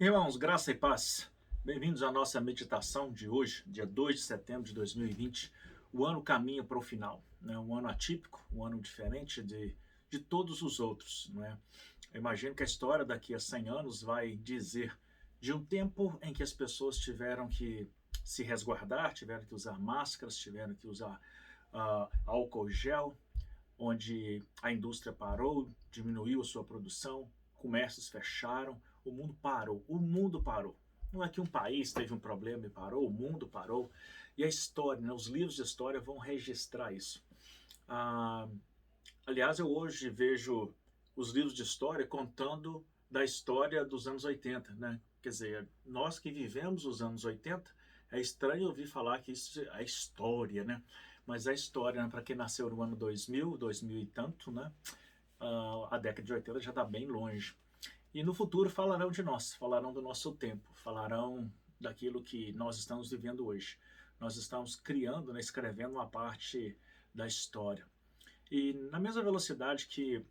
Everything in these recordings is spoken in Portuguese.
Irmãos, graça e paz. Bem-vindos à nossa meditação de hoje, dia 2 de setembro de 2020. O ano caminha para o final, né? Um ano atípico, um ano diferente de todos os outros, né? Eu imagino que a história daqui a 100 anos vai dizer de um tempo em que as pessoas tiveram que se resguardar, tiveram que usar máscaras, tiveram que usar álcool gel, onde a indústria parou, diminuiu a sua produção, comércios fecharam, o mundo parou. O mundo parou. Não é que um país teve um problema e parou, o mundo parou. E a história, né, os livros de história vão registrar isso. Ah, Aliás, eu hoje vejo os livros de história contando da história dos anos 80, né? Quer dizer, nós que vivemos os anos 80, é estranho ouvir falar que isso é a história, né? Mas a história, né, para quem nasceu no ano 2000, 2000 e tanto, né? A década de 80 já está bem longe. E no futuro falarão de nós, falarão do nosso tempo, falarão daquilo que nós estamos vivendo hoje. Nós estamos criando, né, escrevendo uma parte da história. E na mesma velocidade que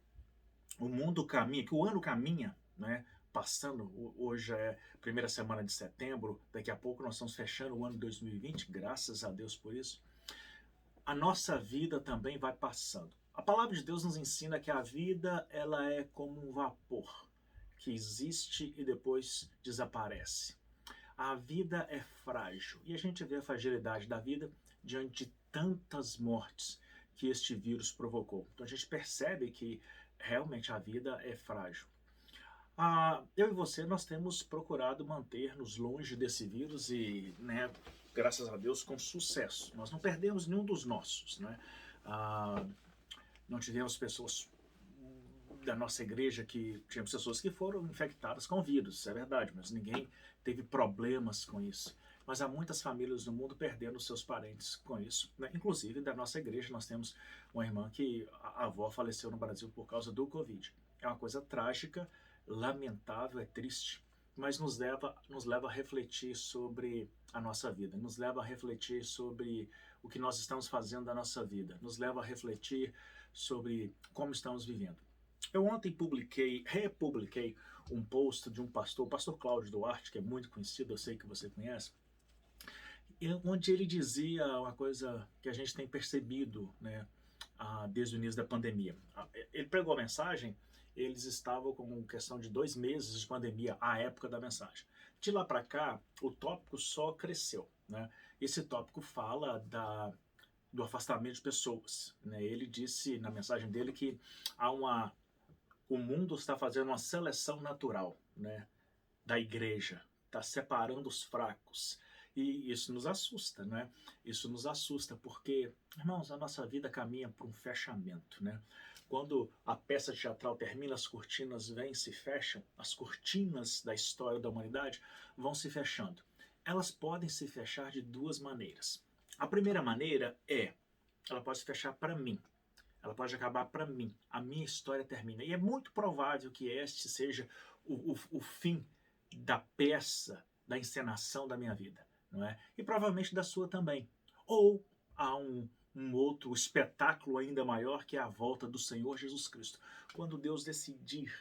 o mundo caminha, que o ano caminha, né? Passando, hoje é primeira semana de setembro, daqui a pouco nós estamos fechando o ano 2020, graças a Deus por isso. A nossa vida também vai passando. A palavra de Deus nos ensina que a vida ela é como um vapor que existe e depois desaparece. A vida é frágil e a gente vê a fragilidade da vida diante de tantas mortes que este vírus provocou. Então a gente percebe que realmente a vida é frágil. Eu e você, nós temos procurado manter-nos longe desse vírus e, né, graças a Deus, com sucesso. Nós não perdemos nenhum dos nossos, né? Ah, não tivemos pessoas da nossa igreja que tínhamos pessoas que foram infectadas com vírus, isso é verdade, mas ninguém teve problemas com isso. Mas há muitas famílias no mundo perdendo seus parentes com isso, né? Inclusive da nossa igreja nós temos uma irmã que a avó faleceu no Brasil por causa do Covid. É uma coisa trágica, lamentável, é triste, mas nos leva a refletir sobre a nossa vida, nos leva a refletir sobre o que nós estamos fazendo da nossa vida, nos leva a refletir sobre como estamos vivendo. Eu ontem republiquei um post de um pastor, o pastor Cláudio Duarte, que é muito conhecido, eu sei que você conhece, onde ele dizia uma coisa que a gente tem percebido, né, desde o início da pandemia. Ele pregou a mensagem, eles estavam com questão de 2 meses de pandemia à época da mensagem. De lá para cá, o tópico só cresceu, né? Esse tópico fala do afastamento de pessoas, né? Ele disse na mensagem dele que há uma o mundo está fazendo uma seleção natural, né, da igreja, está separando os fracos. E isso nos assusta, né? Isso nos assusta porque, irmãos, a nossa vida caminha para um fechamento, né? Quando a peça teatral termina, as cortinas vêm e se fecham, as cortinas da história da humanidade vão se fechando. Elas podem se fechar de duas maneiras. A primeira maneira ela pode se fechar para mim, ela pode acabar para mim. A minha história termina. E é muito provável que este seja o fim da peça, da encenação da minha vida, não é? E provavelmente da sua também. Ou há um outro espetáculo ainda maior que é a volta do Senhor Jesus Cristo, quando Deus decidir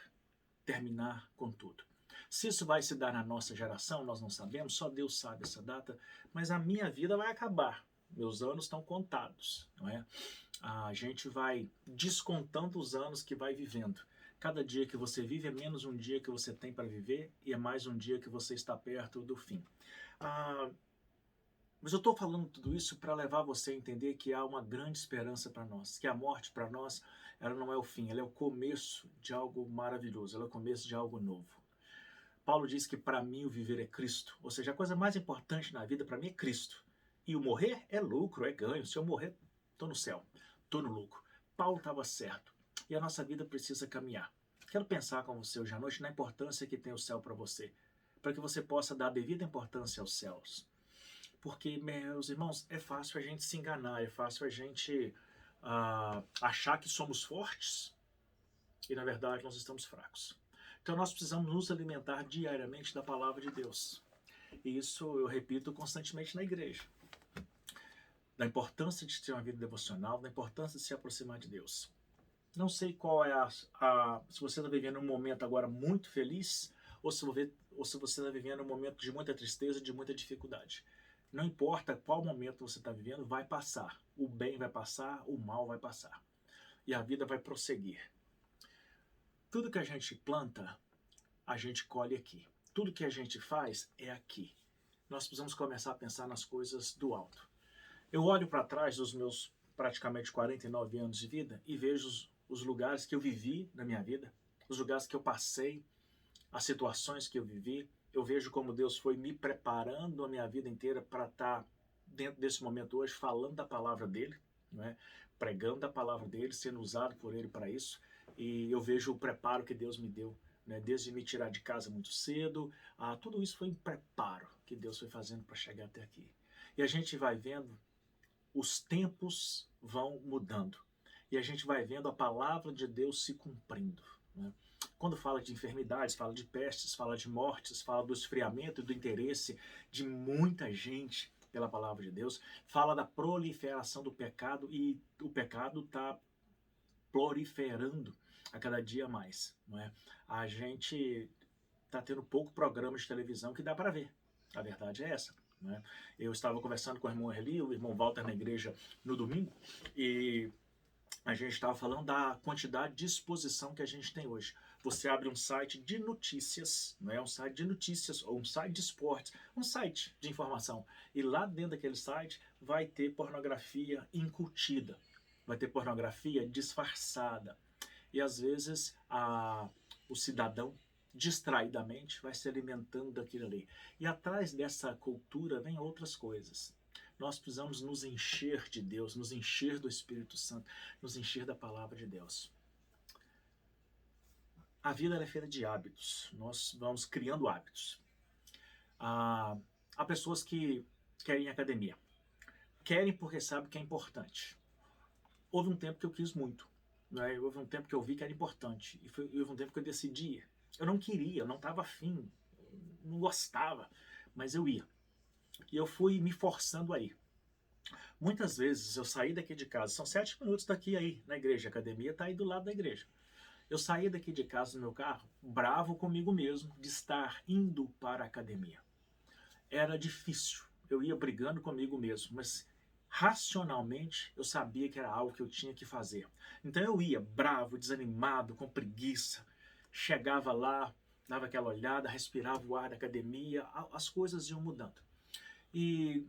terminar com tudo. Se isso vai se dar na nossa geração, nós não sabemos, só Deus sabe essa data, mas a minha vida vai acabar. Meus anos estão contados, não é? A gente vai descontando os anos que vai vivendo. Cada dia que você vive é menos um dia que você tem para viver e é mais um dia que você está perto do fim. Mas eu estou falando tudo isso para levar você a entender que há uma grande esperança para nós, que a morte para nós ela não é o fim, ela é o começo de algo maravilhoso, ela é o começo de algo novo. Paulo diz que para mim o viver é Cristo, ou seja, a coisa mais importante na vida para mim é Cristo. E o morrer é lucro, é ganho. Se eu morrer, estou no céu, estou no lucro. Paulo estava certo. E a nossa vida precisa caminhar. Quero pensar com você hoje à noite na importância que tem o céu para você, para que você possa dar a devida importância aos céus. Porque, meus irmãos, é fácil a gente se enganar, é fácil a gente achar que somos fortes e, na verdade, nós estamos fracos. Então, nós precisamos nos alimentar diariamente da palavra de Deus. E isso eu repito constantemente na igreja. Da importância de ter uma vida devocional, da importância de se aproximar de Deus. Não sei qual é se você está vivendo um momento agora muito feliz, ou se ou se você está vivendo um momento de muita tristeza, de muita dificuldade. Não importa qual momento você está vivendo, vai passar. O bem vai passar, o mal vai passar. E a vida vai prosseguir. Tudo que a gente planta, a gente colhe aqui. Tudo que a gente faz é aqui. Nós precisamos começar a pensar nas coisas do alto. Eu olho para trás dos meus praticamente 49 anos de vida e vejo os lugares que eu vivi na minha vida, os lugares que eu passei, as situações que eu vivi. Eu vejo como Deus foi me preparando a minha vida inteira para estar dentro desse momento hoje, falando da palavra dele, né? Pregando a palavra dele, sendo usado por ele para isso. E eu vejo o preparo que Deus me deu, né? Desde me tirar de casa muito cedo, tudo isso foi um preparo que Deus foi fazendo para chegar até aqui. E a gente vai vendo, os tempos vão mudando. E a gente vai vendo a palavra de Deus se cumprindo, né? Quando fala de enfermidades, fala de pestes, fala de mortes, fala do esfriamento e do interesse de muita gente pela palavra de Deus, fala da proliferação do pecado, e o pecado está proliferando a cada dia mais, não é? A gente está tendo pouco programa de televisão que dá para ver. A verdade é essa, né? Eu estava conversando com o irmão Erli, o irmão Walter, na igreja no domingo, e a gente estava falando da quantidade de exposição que a gente tem hoje. Você abre um site de notícias, não é um site de notícias, ou um site de esportes, um site de informação. E lá dentro daquele site vai ter pornografia incutida, vai ter pornografia disfarçada. E às vezes o cidadão, distraidamente, vai se alimentando daquilo ali. E atrás dessa cultura vem outras coisas. Nós precisamos nos encher de Deus, nos encher do Espírito Santo, nos encher da palavra de Deus. A vida é feita de hábitos. Nós vamos criando hábitos. Há pessoas que querem academia. Querem porque sabem que é importante. Houve um tempo que eu quis muito, né? Houve um tempo que eu vi que era importante. E houve um tempo que eu decidi ir. Eu não queria, eu não estava afim, não gostava, mas eu ia. E eu fui me forçando a ir. Muitas vezes eu saí daqui de casa, são 7 minutos daqui aí na igreja, a academia está aí do lado da igreja. Eu saí daqui de casa no meu carro, bravo comigo mesmo de estar indo para a academia. Era difícil, eu ia brigando comigo mesmo, mas racionalmente eu sabia que era algo que eu tinha que fazer. Então eu ia bravo, desanimado, com preguiça, chegava lá, dava aquela olhada, respirava o ar da academia, as coisas iam mudando. E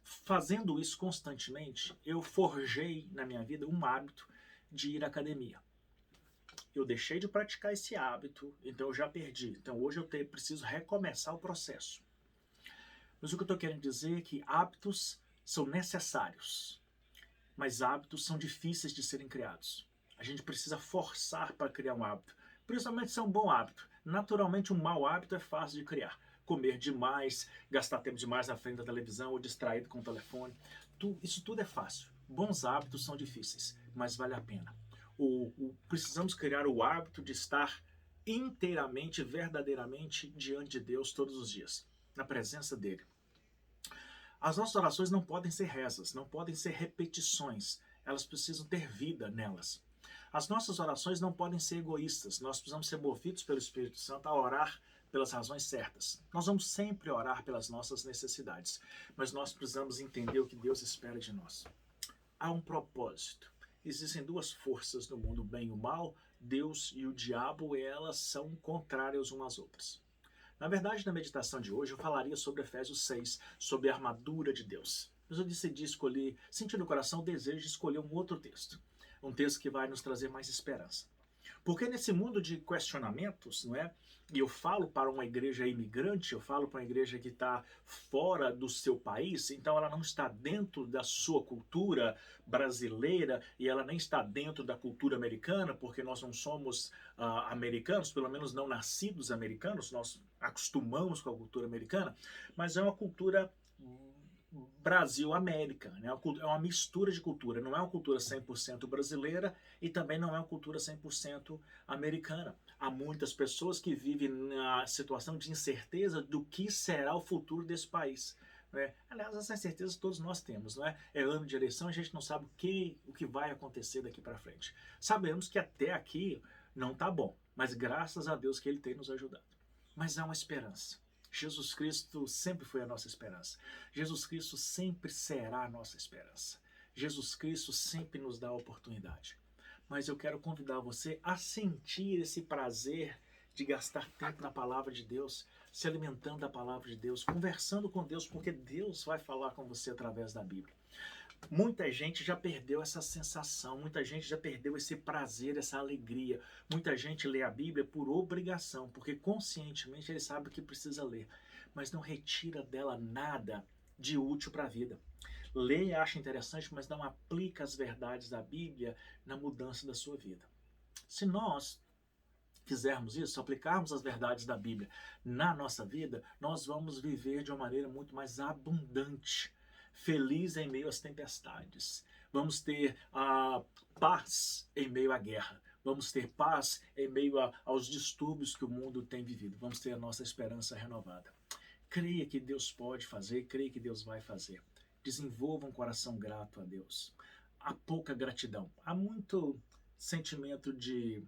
fazendo isso constantemente, eu forjei na minha vida um hábito de ir à academia. Eu deixei de praticar esse hábito, então eu já perdi. Então hoje eu preciso recomeçar o processo. Mas o que eu estou querendo dizer é que hábitos são necessários, mas hábitos são difíceis de serem criados. A gente precisa forçar para criar um hábito, principalmente se é um bom hábito. Naturalmente, um mau hábito é fácil de criar. Comer demais, gastar tempo demais na frente da televisão ou distraído com o telefone. Isso tudo é fácil. Bons hábitos são difíceis, mas vale a pena. Precisamos criar o hábito de estar inteiramente, verdadeiramente diante de Deus todos os dias, na presença dele. As nossas orações não podem ser rezas, não podem ser repetições, elas precisam ter vida nelas. As nossas orações não podem ser egoístas, nós precisamos ser movidos pelo Espírito Santo a orar pelas razões certas. Nós vamos sempre orar pelas nossas necessidades, mas nós precisamos entender o que Deus espera de nós. Há um propósito. Existem duas forças no mundo, o bem e o mal, Deus e o diabo, e elas são contrárias umas às outras. Na verdade, na meditação de hoje, eu falaria sobre Efésios 6, sobre a armadura de Deus. Mas eu decidi escolher, senti no coração o desejo de escolher um outro texto. Um texto que vai nos trazer mais esperança. Porque nesse mundo de questionamentos, não é? E eu falo para uma igreja imigrante, eu falo para uma igreja que está fora do seu país, então ela não está dentro da sua cultura brasileira e ela nem está dentro da cultura americana, porque nós não somos americanos, pelo menos não nascidos americanos, nós acostumamos com a cultura americana, mas é uma cultura Brasil-América, né? É uma mistura de cultura, não é uma cultura 100% brasileira e também não é uma cultura 100% americana. Há muitas pessoas que vivem na situação de incerteza do que será o futuro desse país. Né? Aliás, essa incerteza todos nós temos, não é? É ano de eleição, a gente não sabe o que vai acontecer daqui para frente. Sabemos que até aqui não está bom, mas graças a Deus que Ele tem nos ajudado. mas há uma esperança. Jesus Cristo sempre foi a nossa esperança. Jesus Cristo sempre será a nossa esperança. Jesus Cristo sempre nos dá a oportunidade. Mas eu quero convidar você a sentir esse prazer de gastar tempo na palavra de Deus, se alimentando da palavra de Deus, conversando com Deus, porque Deus vai falar com você através da Bíblia. Muita gente já perdeu essa sensação, muita gente já perdeu esse prazer, essa alegria. Muita gente lê a Bíblia por obrigação, porque conscientemente ele sabe o que precisa ler, mas não retira dela nada de útil para a vida. Lê e acha interessante, mas não aplica as verdades da Bíblia na mudança da sua vida. Se nós fizermos isso, aplicarmos as verdades da Bíblia na nossa vida, nós vamos viver de uma maneira muito mais abundante, feliz em meio às tempestades. Vamos ter a paz em meio à guerra. Vamos ter paz em meio aos distúrbios que o mundo tem vivido. Vamos ter a nossa esperança renovada. Creia que Deus pode fazer, creia que Deus vai fazer. Desenvolva um coração grato a Deus. Há pouca gratidão. Há muito sentimento de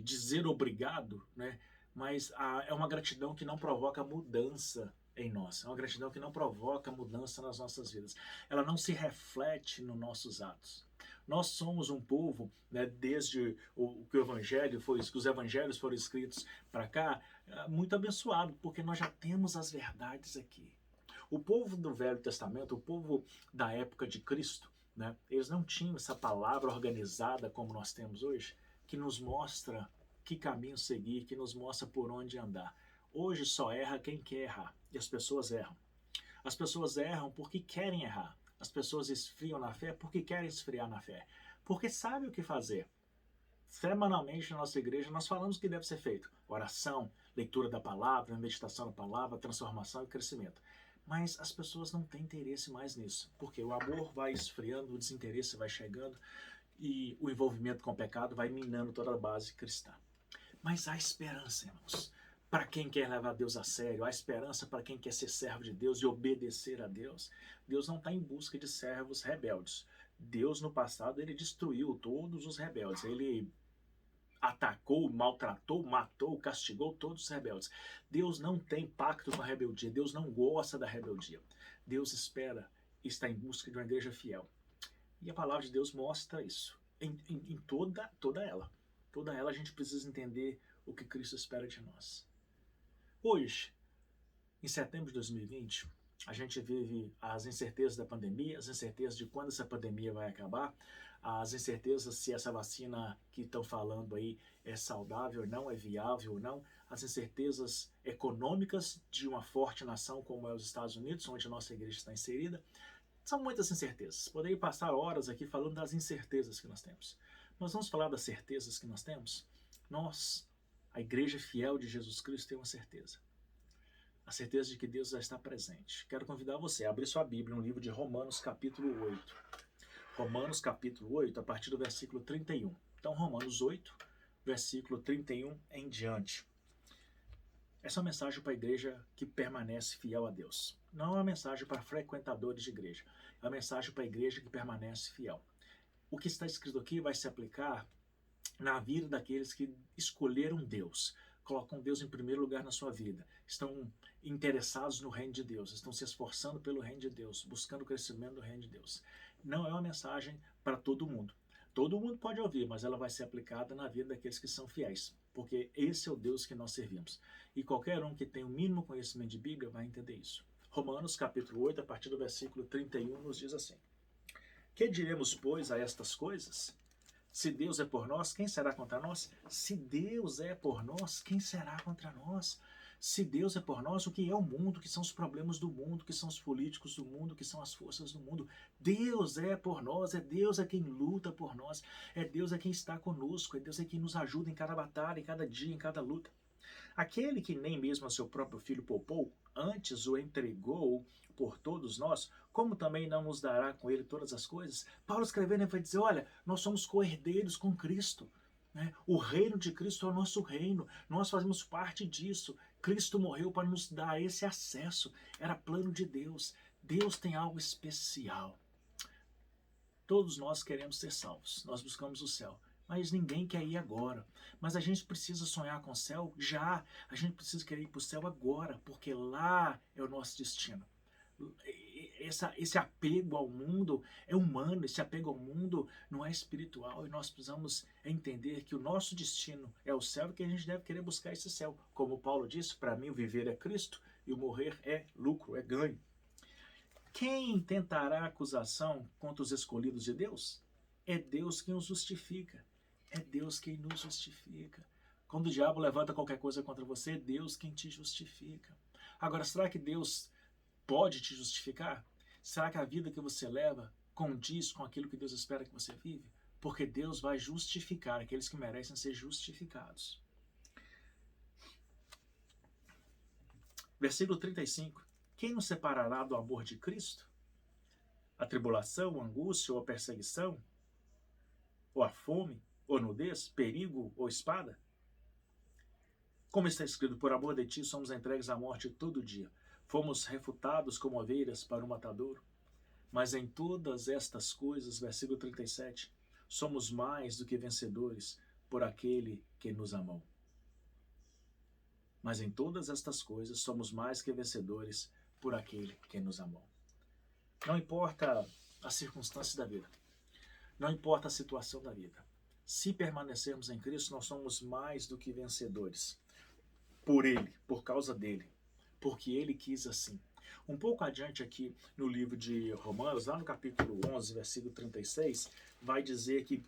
dizer obrigado, né? Mas é uma gratidão que não provoca mudança em nós. É uma gratidão que não provoca mudança nas nossas vidas. Ela não se reflete nos nossos atos. Nós somos um povo, né, desde que o evangelho foi, que os evangelhos foram escritos para cá, muito abençoado, porque nós já temos as verdades aqui. O povo do Velho Testamento, o povo da época de Cristo, né, eles não tinham essa palavra organizada como nós temos hoje, que nos mostra que caminho seguir, que nos mostra por onde andar. Hoje só erra quem quer errar, e as pessoas erram. As pessoas erram porque querem errar. As pessoas esfriam na fé porque querem esfriar na fé, porque sabem o que fazer. Semanalmente na nossa igreja nós falamos o que deve ser feito: oração, leitura da palavra, meditação da palavra, transformação e crescimento. Mas as pessoas não têm interesse mais nisso, porque o amor vai esfriando, o desinteresse vai chegando, e o envolvimento com o pecado vai minando toda a base cristã. Mas há esperança, irmãos, para quem quer levar Deus a sério, há esperança para quem quer ser servo de Deus e obedecer a Deus. Deus não está em busca de servos rebeldes. Deus, no passado, ele destruiu todos os rebeldes. Ele atacou, maltratou, matou, castigou todos os rebeldes. Deus não tem pacto com a rebeldia. Deus não gosta da rebeldia. Deus espera e está em busca de uma igreja fiel. E a palavra de Deus mostra isso em toda ela. Toda ela a gente precisa entender o que Cristo espera de nós. Hoje, em setembro de 2020, a gente vive as incertezas da pandemia, as incertezas de quando essa pandemia vai acabar, as incertezas se essa vacina que estão falando aí é saudável ou não, é viável ou não, as incertezas econômicas de uma forte nação como é os Estados Unidos, onde a nossa igreja está inserida. São muitas incertezas. Poderia passar horas aqui falando das incertezas que nós temos. Nós vamos falar das certezas que nós temos? Nós, a igreja fiel de Jesus Cristo, tem uma certeza. A certeza de que Deus já está presente. Quero convidar você a abrir sua Bíblia no livro de Romanos, capítulo 8. Romanos, capítulo 8, a partir do versículo 31. Então, Romanos 8, versículo 31 em diante. Essa é uma mensagem para a igreja que permanece fiel a Deus. Não é uma mensagem para frequentadores de igreja. É uma mensagem para a igreja que permanece fiel. O que está escrito aqui vai se aplicar na vida daqueles que escolheram Deus, colocam Deus em primeiro lugar na sua vida, estão interessados no reino de Deus, estão se esforçando pelo reino de Deus, buscando o crescimento do reino de Deus. Não é uma mensagem para todo mundo. Todo mundo pode ouvir, mas ela vai ser aplicada na vida daqueles que são fiéis, porque esse é o Deus que nós servimos. E qualquer um que tem o mínimo conhecimento de Bíblia vai entender isso. Romanos, capítulo 8, a partir do versículo 31, nos diz assim: Que diremos, pois, a estas coisas? Se Deus é por nós, quem será contra nós? Se Deus é por nós, quem será contra nós? Se Deus é por nós, o que é o mundo? O que são os problemas do mundo? O que são os políticos do mundo? O que são as forças do mundo? Deus é por nós, é Deus quem luta por nós, é Deus quem está conosco, é Deus quem nos ajuda em cada batalha, em cada dia, em cada luta. Aquele que nem mesmo a seu próprio filho poupou, antes o entregou por todos nós, como também não nos dará com ele todas as coisas? Paulo escrevendo vai dizer, olha, nós somos co-herdeiros com Cristo. Né? O reino de Cristo é o nosso reino, nós fazemos parte disso. Cristo morreu para nos dar esse acesso, era plano de Deus. Deus tem algo especial. Todos nós queremos ser salvos, nós buscamos o céu, mas ninguém quer ir agora. Mas a gente precisa sonhar com o céu já. A gente precisa querer ir para o céu agora, porque lá é o nosso destino. Esse apego ao mundo é humano, esse apego ao mundo não é espiritual, e nós precisamos entender que o nosso destino é o céu e que a gente deve querer buscar esse céu. Como Paulo disse, para mim o viver é Cristo e o morrer é lucro, é ganho. Quem tentará acusação contra os escolhidos de Deus? É Deus quem os justifica. É Deus quem nos justifica. Quando o diabo levanta qualquer coisa contra você, é Deus quem te justifica. Agora, será que Deus pode te justificar? Será que a vida que você leva condiz com aquilo que Deus espera que você vive? Porque Deus vai justificar aqueles que merecem ser justificados. Versículo 35. Quem nos separará do amor de Cristo? A tribulação, a angústia ou a perseguição? Ou a fome? Ou nudez? Perigo ou espada? Como está escrito, por amor de ti somos entregues à morte todo dia. Fomos refutados como ovelhas para o matadouro. Mas em todas estas coisas, versículo 37, somos mais do que vencedores por aquele que nos amou. Mas em todas estas coisas somos mais que vencedores por aquele que nos amou. Não importa as circunstâncias da vida, não importa a situação da vida. Se permanecermos em Cristo, nós somos mais do que vencedores. Por Ele, por causa dEle, porque Ele quis assim. Um pouco adiante aqui no livro de Romanos, lá no capítulo 11, versículo 36, vai dizer que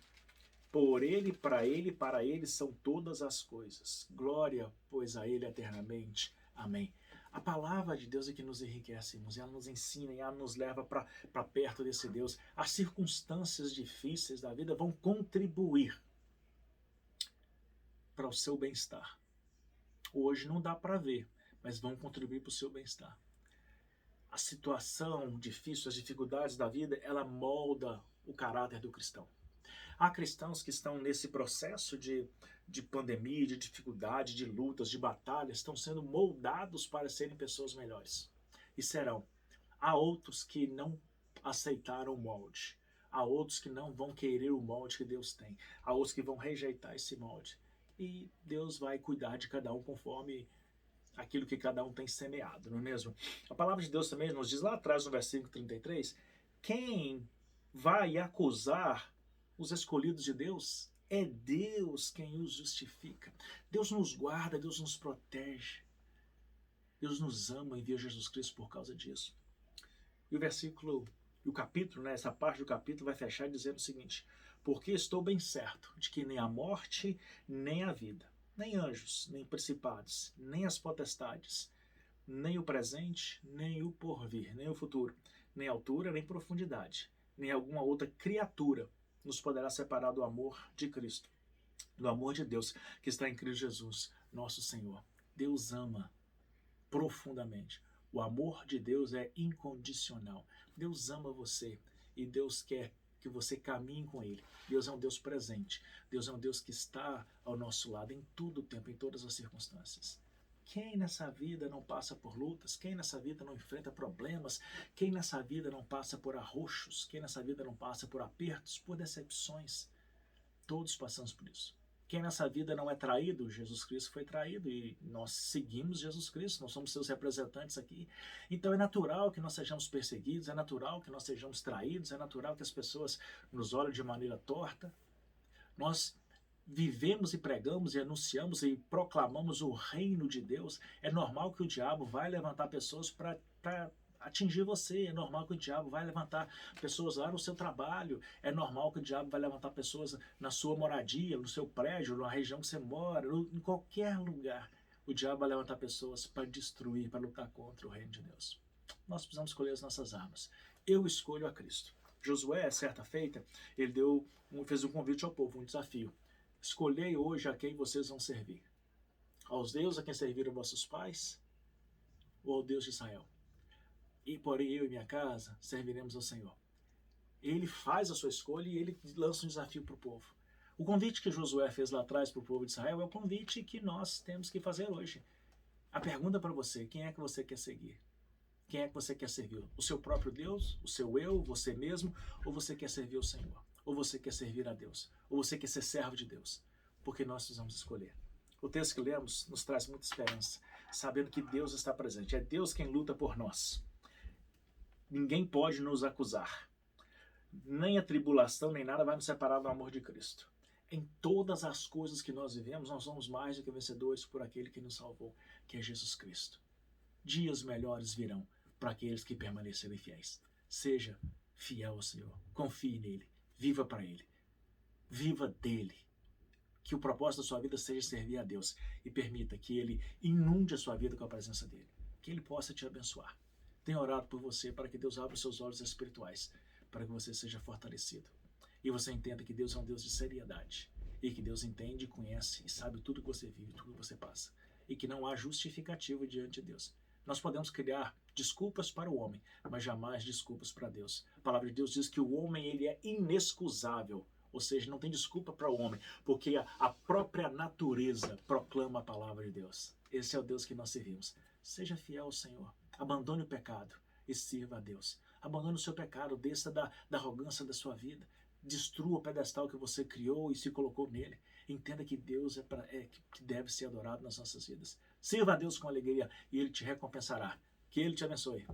por Ele, para Ele são todas as coisas. Glória, pois, a Ele eternamente. Amém. A palavra de Deus é que nos enriquece, irmãos, e ela nos ensina, e ela nos leva para perto desse Deus. As circunstâncias difíceis da vida vão contribuir para o seu bem-estar. Hoje não dá para ver, mas vão contribuir para o seu bem-estar. A situação difícil, as dificuldades da vida, ela molda o caráter do cristão. Há cristãos que estão nesse processo de pandemia, de dificuldade, de lutas, de batalhas, estão sendo moldados para serem pessoas melhores. E serão. Há outros que não aceitaram o molde. Há outros que não vão querer o molde que Deus tem. Há outros que vão rejeitar esse molde. E Deus vai cuidar de cada um conforme aquilo que cada um tem semeado, não é mesmo? A palavra de Deus também nos diz lá atrás, no versículo 33, quem vai acusar os escolhidos de Deus? É Deus quem os justifica. Deus nos guarda, Deus nos protege. Deus nos ama e envia Jesus Cristo por causa disso. E o capítulo, né, essa parte do capítulo vai fechar dizendo o seguinte: porque estou bem certo de que nem a morte, nem a vida, nem anjos, nem principados, nem as potestades, nem o presente, nem o porvir, nem o futuro, nem altura, nem profundidade, nem alguma outra criatura nos poderá separar do amor de Cristo, do amor de Deus que está em Cristo Jesus, nosso Senhor. Deus ama profundamente. O amor de Deus é incondicional. Deus ama você e Deus quer que você caminhe com Ele. Deus é um Deus presente. Deus é um Deus que está ao nosso lado em todo o tempo, em todas as circunstâncias. Quem nessa vida não passa por lutas? Quem nessa vida não enfrenta problemas? Quem nessa vida não passa por arroxos? Quem nessa vida não passa por apertos, por decepções? Todos passamos por isso. Quem nessa vida não é traído? Jesus Cristo foi traído e nós seguimos Jesus Cristo, nós somos seus representantes aqui. Então é natural que nós sejamos perseguidos, é natural que nós sejamos traídos, é natural que as pessoas nos olhem de maneira torta. Nós vivemos e pregamos e anunciamos e proclamamos o reino de Deus. É normal que o diabo vai levantar pessoas para atingir você, é normal que o diabo vai levantar pessoas lá no seu trabalho, é normal que o diabo vai levantar pessoas na sua moradia, no seu prédio, na região que você mora, em qualquer lugar. O diabo vai levantar pessoas para destruir, para lutar contra o reino de Deus. Nós precisamos escolher as nossas armas. Eu escolho a Cristo. Josué, certa feita, ele fez um convite ao povo, um desafio. Escolhei hoje a quem vocês vão servir. Aos deuses a quem serviram vossos pais ou ao Deus de Israel? E porém eu e minha casa serviremos ao Senhor. Ele faz a sua escolha e ele lança um desafio para o povo. O convite que Josué fez lá atrás para o povo de Israel é o convite que nós temos que fazer hoje. A pergunta para você: quem é que você quer seguir? Quem é que você quer servir? O seu próprio Deus? O seu eu? Você mesmo? Ou você quer servir o Senhor? ou você quer servir a Deus, ou você quer ser servo de Deus, porque nós precisamos escolher. O texto que lemos nos traz muita esperança, sabendo que Deus está presente. É Deus quem luta por nós. Ninguém pode nos acusar. Nem a tribulação, nem nada vai nos separar do amor de Cristo. Em todas as coisas que nós vivemos, nós somos mais do que vencedores por aquele que nos salvou, que é Jesus Cristo. Dias melhores virão para aqueles que permanecerem fiéis. Seja fiel ao Senhor. Confie nele. Viva para ele. Viva dele. Que o propósito da sua vida seja servir a Deus e permita que ele inunde a sua vida com a presença dele. Que ele possa te abençoar. Tenho orado por você para que Deus abra os seus olhos espirituais, para que você seja fortalecido. E você entenda que Deus é um Deus de seriedade. E que Deus entende, conhece e sabe tudo que você vive, tudo que você passa. E que não há justificativa diante de Deus. Nós podemos criar desculpas para o homem, mas jamais desculpas para Deus. A palavra de Deus diz que o homem ele é inexcusável. Ou seja, não tem desculpa para o homem, porque a própria natureza proclama a palavra de Deus. Esse é o Deus que nós servimos. Seja fiel ao Senhor. Abandone o pecado e sirva a Deus. Abandone o seu pecado, desça da arrogância da sua vida. Destrua o pedestal que você criou e se colocou nele. Entenda que Deus que deve ser adorado nas nossas vidas. Sirva a Deus com alegria e Ele te recompensará. Que Ele te abençoe.